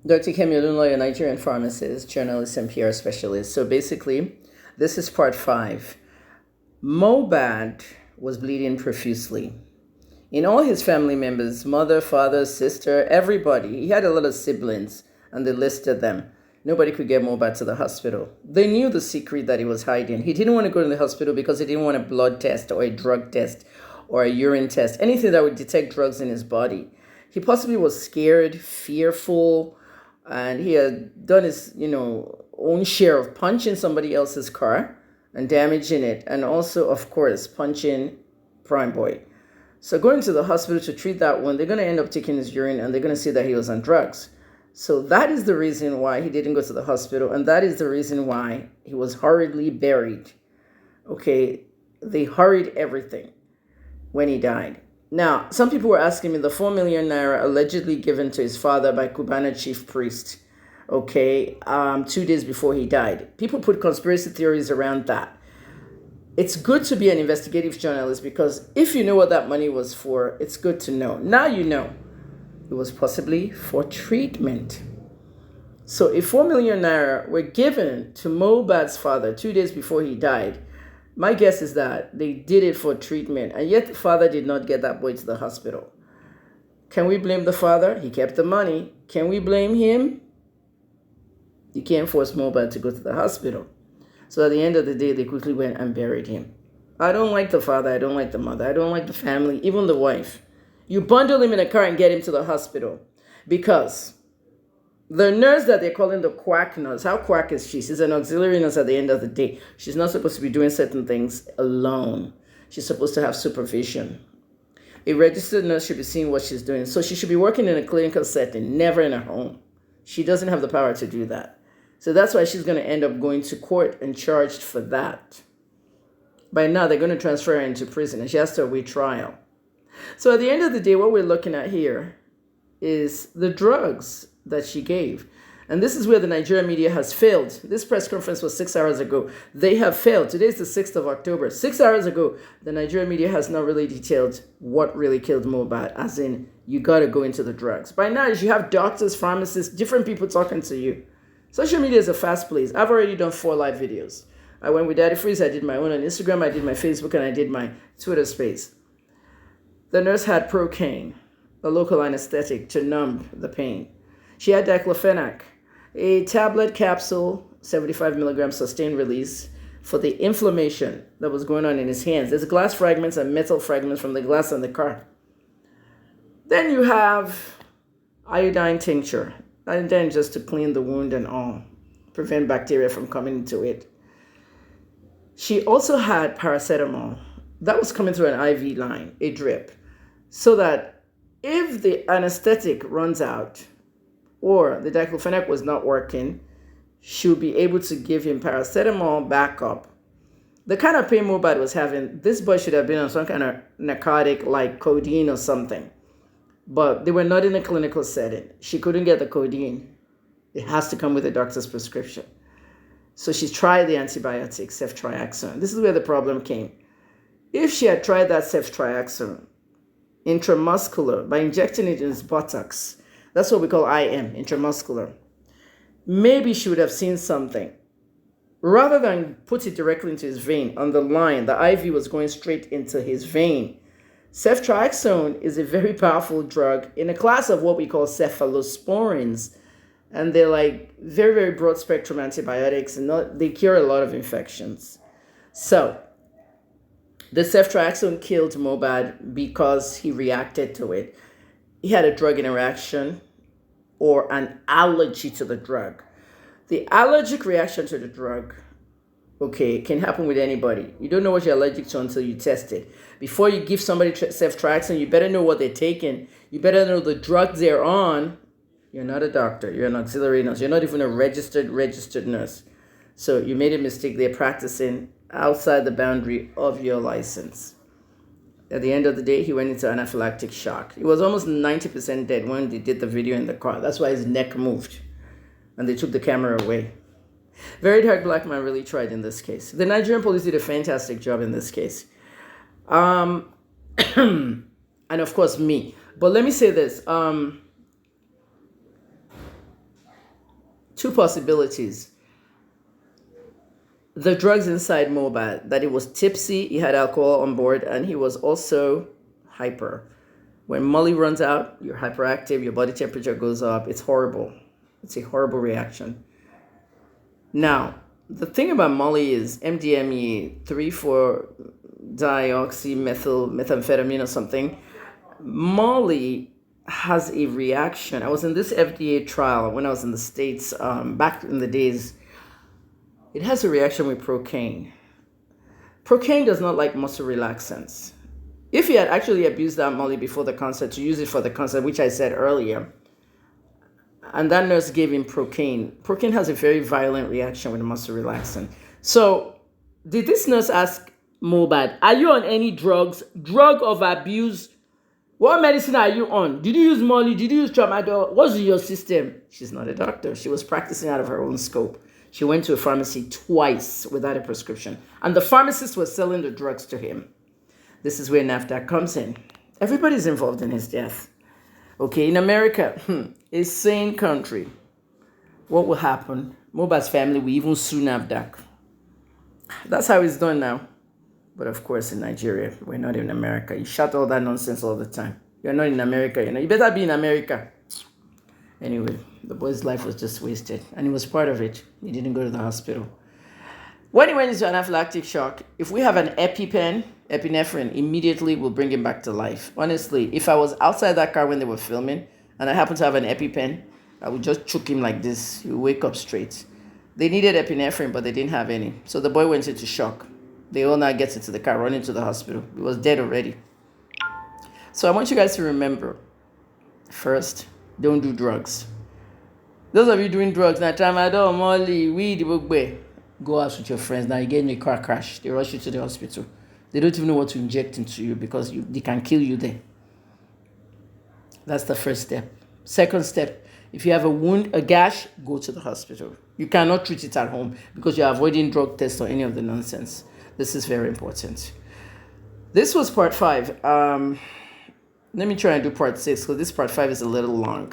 Dr. Kemi Olunloyo, a Nigerian pharmacist, journalist, and PR specialist. So basically, this is part 5. Mohbad was bleeding profusely. In all his family members, mother, father, sister, everybody, he had a lot of siblings, and they listed them. Nobody could get Mohbad to the hospital. They knew the secret that he was hiding. He didn't want to go to the hospital because he didn't want a blood test or a drug test or a urine test, anything that would detect drugs in his body. He possibly was scared, fearful, and he had done his, own share of punching somebody else's car and damaging it, and also, of course, punching Prime Boy. So going to the hospital to treat that one, they're going to end up taking his urine, and they're going to see that he was on drugs. So that is the reason why he didn't go to the hospital, and that is the reason why he was hurriedly buried. Okay, they hurried everything when he died. Now, some people were asking me the 4 million naira allegedly given to his father by Cubana chief priest, 2 days before he died. People put conspiracy theories around that. It's good to be an investigative journalist because if you know what that money was for, it's good to know. Now you know. It was possibly for treatment. So if 4 million naira were given to Mohbad's father 2 days before he died, my guess is that they did it for treatment, and yet the father did not get that boy to the hospital. Can we blame the father? He kept the money. Can we blame him? You can't force Mohbad to go to the hospital. So at the end of the day, they quickly went and buried him. I don't like the father. I don't like the mother. I don't like the family, even the wife. You bundle him in a car and get him to the hospital because the nurse that they're calling the quack nurse, how quack is she? She's an auxiliary nurse at the end of the day. She's not supposed to be doing certain things alone. She's supposed to have supervision. A registered nurse should be seeing what she's doing. So she should be working in a clinical setting, never in a home. She doesn't have the power to do that. So that's why she's going to end up going to court and charged for that. By now, they're going to transfer her into prison and she has to await trial. So at the end of the day, what we're looking at here is the drugs that she gave. And this is where the Nigerian media has failed. This press conference was 6 hours ago. They have failed. Today is the 6th of October. 6 hours ago, the Nigerian media has not really detailed what really killed Mohbad, as in, you got to go into the drugs. By now, you have doctors, pharmacists, different people talking to you. Social media is a fast place. I've already done 4 live videos. I went with Daddy Freeze. I did my own on Instagram. I did my Facebook, and I did my Twitter space. The nurse had Procaine, a local anesthetic to numb the pain. She had diclofenac, a tablet capsule, 75 milligrams sustained release for the inflammation that was going on in his hands. There's glass fragments and metal fragments from the glass on the car. Then you have iodine tincture, and then just to clean the wound and all, prevent bacteria from coming into it. She also had paracetamol. That was coming through an IV line, a drip, so that if the anesthetic runs out or the diclofenac was not working, she would be able to give him paracetamol backup. The kind of pain Mohbad was having, this boy should have been on some kind of narcotic like codeine or something. But they were not in a clinical setting. She couldn't get the codeine. It has to come with a doctor's prescription. So she tried the antibiotic, ceftriaxone. This is where the problem came. If she had tried that ceftriaxone intramuscular by injecting it in his buttocks, that's what we call IM, intramuscular, maybe she would have seen something. Rather than put it directly into his vein on the line, the IV was going straight into his vein. Ceftriaxone is a very powerful drug in a class of what we call cephalosporins. And they're like very, very broad spectrum antibiotics, and they cure a lot of infections. So the ceftriaxone killed Mohbad because he reacted to it. He had a drug interaction or an allergy to the drug. The allergic reaction to the drug, can happen with anybody. You don't know what you're allergic to until you test it. Before you give somebody ceftriaxone, you better know what they're taking. You better know the drugs they're on. You're not a doctor. You're an auxiliary nurse. You're not even a registered nurse. So you made a mistake. They're practicing outside the boundary of your license. At the end of the day, he went into anaphylactic shock. He was almost 90% dead when they did the video in the car. That's why his neck moved. And they took the camera away. Very dark black man really tried in this case. The Nigerian police did a fantastic job in this case. And of course, me. But let me say this. two possibilities. The drugs inside Mohbad, that he was tipsy, he had alcohol on board, and he was also hyper. When Molly runs out, you're hyperactive, your body temperature goes up. It's horrible. It's a horrible reaction. Now, the thing about Molly is MDMA, 3,4-dioxymethamphetamine or something. Molly has a reaction. I was in this FDA trial when I was in the States back in the days. It has a reaction with procaine. Procaine does not like muscle relaxants. If he had actually abused that Molly before the concert, to use it for the concert, which I said earlier, and that nurse gave him procaine. Procaine has a very violent reaction with muscle relaxant. So, did this nurse ask Mohbad, are you on any drugs? Drug of abuse? What medicine are you on? Did you use Molly? Did you use tramadol? What's in your system? She's not a doctor. She was practicing out of her own scope. She went to a pharmacy twice without a prescription. And the pharmacist was selling the drugs to him. This is where NAFDAC comes in. Everybody's involved in his death. Okay, in America, a sane country, what will happen? Mohbad's family will even sue NAFDAC. That's how it's done now. But of course, in Nigeria, we're not in America. You shout all that nonsense all the time. You're not in America, you know. You better be in America. Anyway, the boy's life was just wasted. And he was part of it. He didn't go to the hospital. When he went into anaphylactic shock, if we have an EpiPen, epinephrine, immediately will bring him back to life. Honestly, if I was outside that car when they were filming, and I happened to have an EpiPen, I would just choke him like this. He would wake up straight. They needed epinephrine, but they didn't have any. So the boy went into shock. The owner gets into the car, run into the hospital. He was dead already. So I want you guys to remember, first, don't do drugs. Those of you doing drugs, now tramadol, molly, weed, go out with your friends. Now you get in a car crash. They rush you to the hospital. They don't even know what to inject into you because they can kill you there. That's the first step. Second step, if you have a wound, a gash, go to the hospital. You cannot treat it at home because you're avoiding drug tests or any of the nonsense. This is very important. This was part 5. Let me try and do part 6 because this part 5 is a little long.